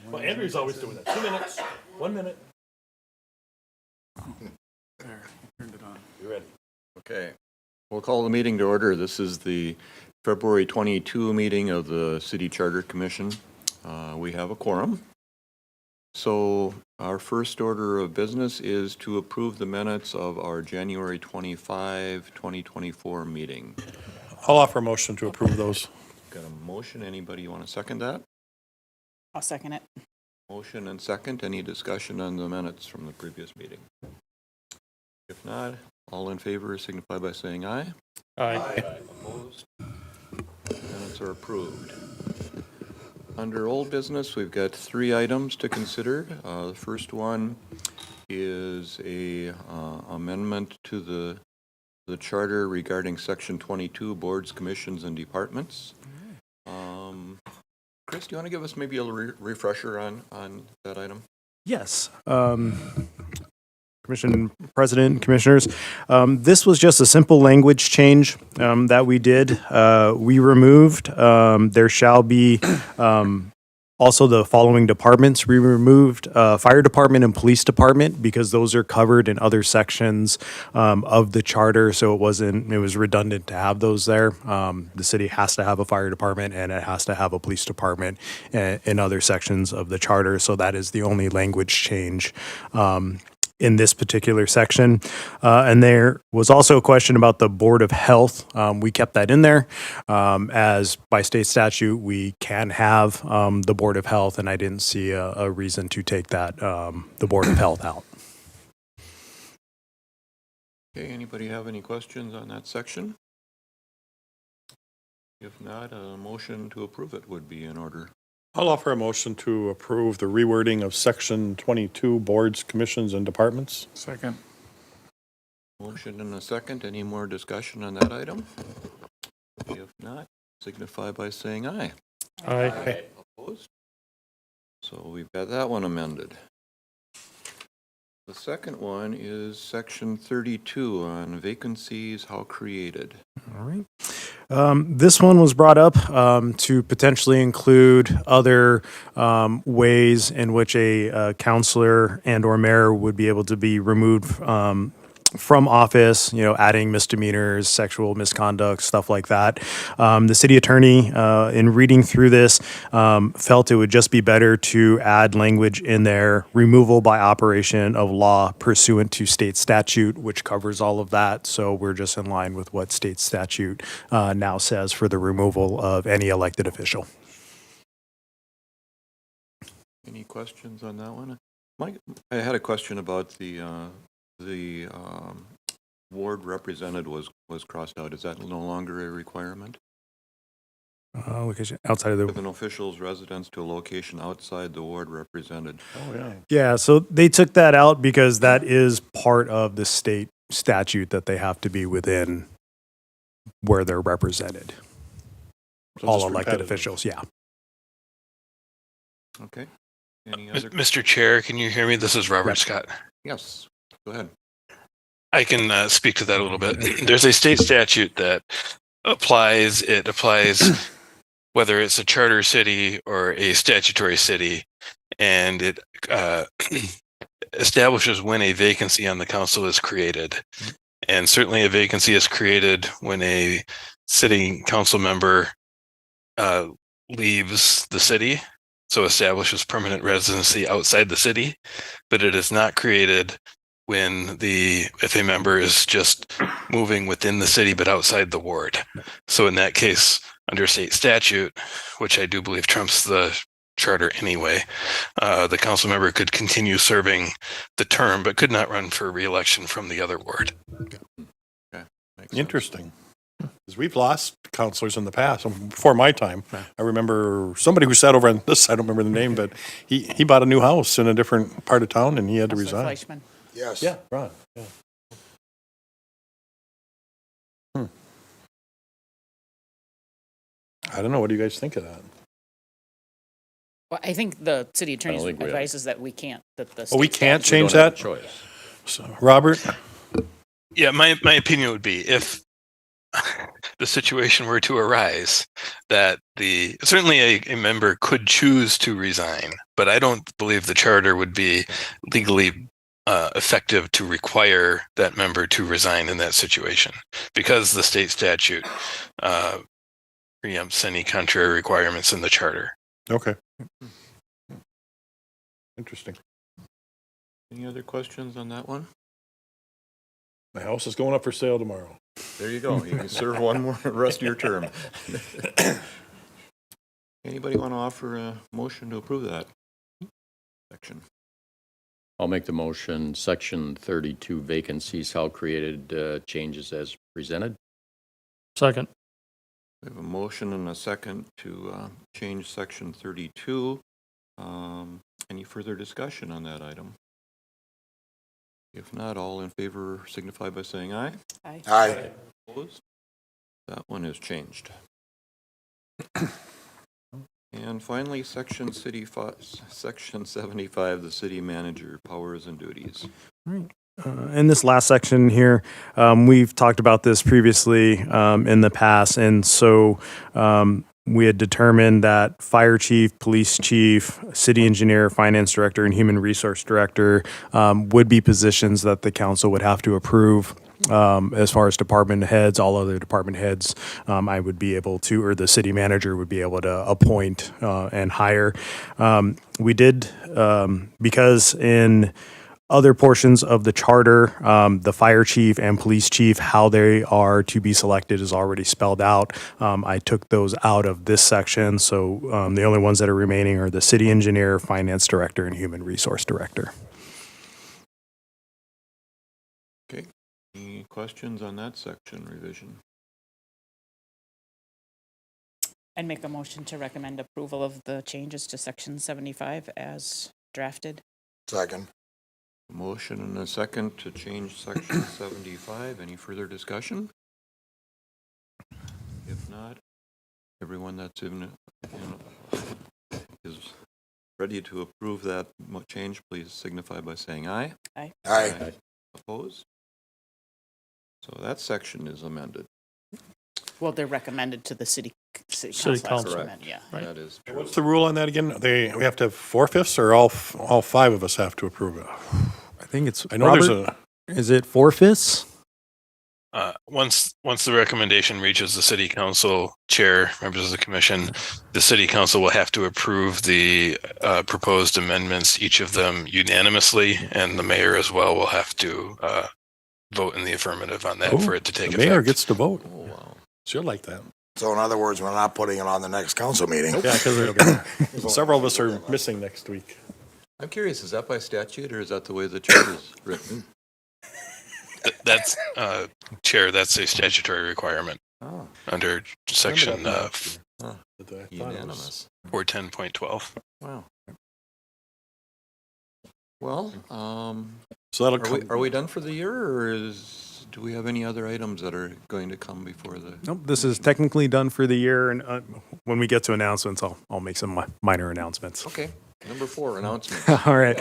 Well, Andrew's always doing that. 2 minutes, 1 minute. There, turned it on. You ready? Okay, we'll call the meeting to order. This is the February 22 meeting of the City Charter Commission. We have a quorum. So our first order of business is to approve the minutes of our January 25, 2024 meeting. I'll offer a motion to approve those. Got a motion? Anybody want to second that? I'll second it. Motion and second. Any discussion on the minutes from the previous meeting? If not, all in favor signify by saying aye. Aye. Opposed? Minutes are approved. Under old business, we've got 3 items to consider. The first one is a amendment to the charter regarding section 22, boards, commissions, and departments. Chris, do you want to give us maybe a refresher on that item? Yes. Commission President, Commissioners, this was just a simple language change that we did. We removed, there shall be also the following departments. We removed Fire Department and Police Department because those are covered in other sections of the charter, so it was redundant to have those there. The city has to have a fire department and it has to have a police department in other sections of the charter, so that is the only language change in this particular section. And there was also a question about the Board of Health. We kept that in there as by state statute, we can have the Board of Health, and I didn't see a reason to take that, the Board of Health out. Okay, anybody have any questions on that section? If not, a motion to approve it would be in order. I'll offer a motion to approve the rewording of section 22, boards, commissions, and departments. Second. Motion and a second. Any more discussion on that item? If not, signify by saying aye. Aye. Opposed? So we've got that one amended. The second one is section 32 on vacancies, how created. All right. This one was brought up to potentially include other ways in which a counselor and or mayor would be able to be removed from office, adding misdemeanors, sexual misconduct, stuff like that. The city attorney, in reading through this, felt it would just be better to add language in there, removal by operation of law pursuant to state statute, which covers all of that. So we're just in line with what state statute now says for the removal of any elected official. Any questions on that one? Mike, I had a question about the ward represented was crossed out. Is that no longer a requirement? Location outside of With an official's residence to a location outside the ward represented. Oh, yeah. Yeah, so they took that out because that is part of the state statute that they have to be within where they're represented. So All just elected repetitive. officials, yeah. Okay. Any other? Mr. Chair, can you hear me? This is Robert Scott. Yes. Go ahead. I can speak to that a little bit. There's a state statute that applies. It applies whether it's a charter city or a statutory city, and it establishes when a vacancy on the council is created. And certainly a vacancy is created when a city council member leaves the city, so establishes permanent residency outside the city, but it is not created when if a member is just moving within the city but outside the ward. So in that case, under state statute, which I do believe trumps the charter anyway, the council member could continue serving the term but could not run for re-election from the other ward. Okay. Makes sense. Interesting. Because we've lost counselors in the past. Before my time, I remember somebody who sat over on this side, I don't remember the name, but he bought a new house in a different part of town and he had to Counselor resign. Fleischman. Yes. Yeah, right. Yeah. I don't know. What do you guys think of that? Well, I think the city attorney's think we have- advice is that we can't, that the. Oh, we state can't statute- change Don't have that? a choice. So, Robert? Yeah, my opinion would be if the situation were to arise, that certainly a member could choose to resign, but I don't believe the charter would be legally effective to require that member to resign in that situation, because the state statute preempts any contrary requirements in the charter. Okay. Interesting. Any other questions on that one? My house is going up for sale tomorrow. There you go. You can serve one more rest of your term. Anybody want to offer a motion to approve that section? I'll make the motion, section 32 vacancies, how created, changes as presented. Second. We have a motion and a second to change section 32. Any further discussion on that item? If not, all in favor signify by saying aye. Aye. Aye. Opposed? That one is changed. And finally, section 75, the city manager powers and duties. In this last section here, we've talked about this previously in the past, and so we had determined that fire chief, police chief, city engineer, finance director, and human resource director would be positions that the council would have to approve. As far as department heads, all other department heads, I would be able to, or the city manager would be able to appoint and hire. We did, because in other portions of the charter, the fire chief and police chief, how they are to be selected is already spelled out. I took those out of this section, so the only ones that are remaining are the city engineer, finance director, and human resource director. Okay. Any questions on that section revision? I'd make a motion to recommend approval of the changes to section 75 as drafted. Second. Motion and a second to change section 75. Any further discussion? If not, everyone that's is ready to approve that change, please signify by saying aye. Aye. Aye. Opposed? So that section is amended. Well, they're recommended to the city council. council. Amendment, yeah. That is true. What's the rule on that again? We have to have 4/5 or all five of us have to approve it? I think it's. I know Robert, is it 4/5? Once the recommendation reaches the city council chair, members of the commission, the city council will have to approve the proposed amendments, each of them unanimously, and the mayor as well will have to vote in the affirmative on that for it to take the effect. mayor gets to vote. Oh, wow. She'll like that. So in other words, we're not putting it on the next council meeting. Yeah, because several of us are missing next week. I'm curious, is that by statute or is that the way the charter is written? That's chair. That's a statutory requirement Oh, under section But I thought it was- unanimous. 410.12. Wow. Well, So that'll come. are we done for the year, or do we have any other items that are going to come before the? Nope, this is technically done for the year, and when we get to announcements, I'll make some minor announcements. Okay, number 4, announcements. All right.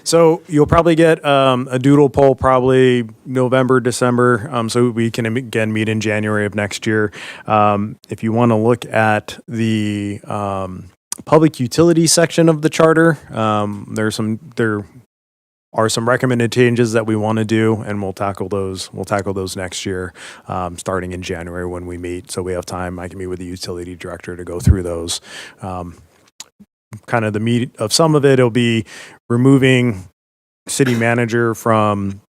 So you'll probably get a doodle poll probably November, December, so we can again meet in January of next year. If you want to look at the public utility section of the charter, there are some recommended changes that we want to do, and we'll tackle those next year, starting in January when we meet. So we have time. I can meet with the utility director to go through those. Kind of the meat of some of it'll be removing city manager from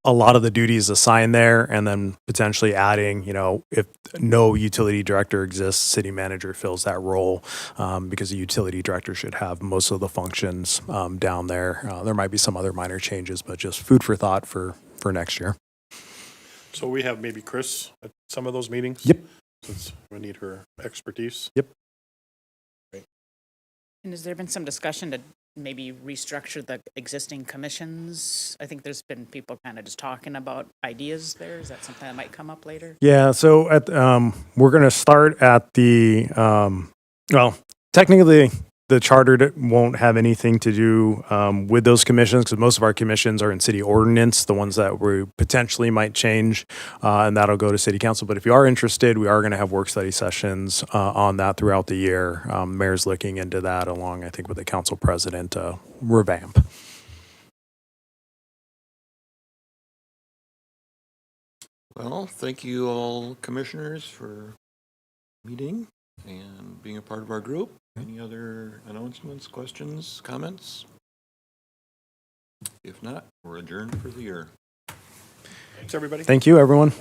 a lot of the duties assigned there, and then potentially adding, if no utility director exists, city manager fills that role, because the utility director should have most of the functions down there. There might be some other minor changes, but just food for thought for next year. So we have maybe Chris at some of those meetings? Yep. Since we need her expertise. Yep. And has there been some discussion to maybe restructure the existing commissions? I think there's been people kind of just talking about ideas there. Is that something that might come up later? Yeah, so we're going to start at the, technically the charter won't have anything to do with those commissions because most of our commissions are in city ordinance, the ones that we potentially might change, and that'll go to city council. But if you are interested, we are going to have work study sessions on that throughout the year. Mayor's looking into that along, I think, with the council president revamp. Well, thank you all commissioners for meeting and being a part of our group. Any other announcements, questions, comments? If not, we're adjourned for the year. Thanks, everybody. Thank you, everyone.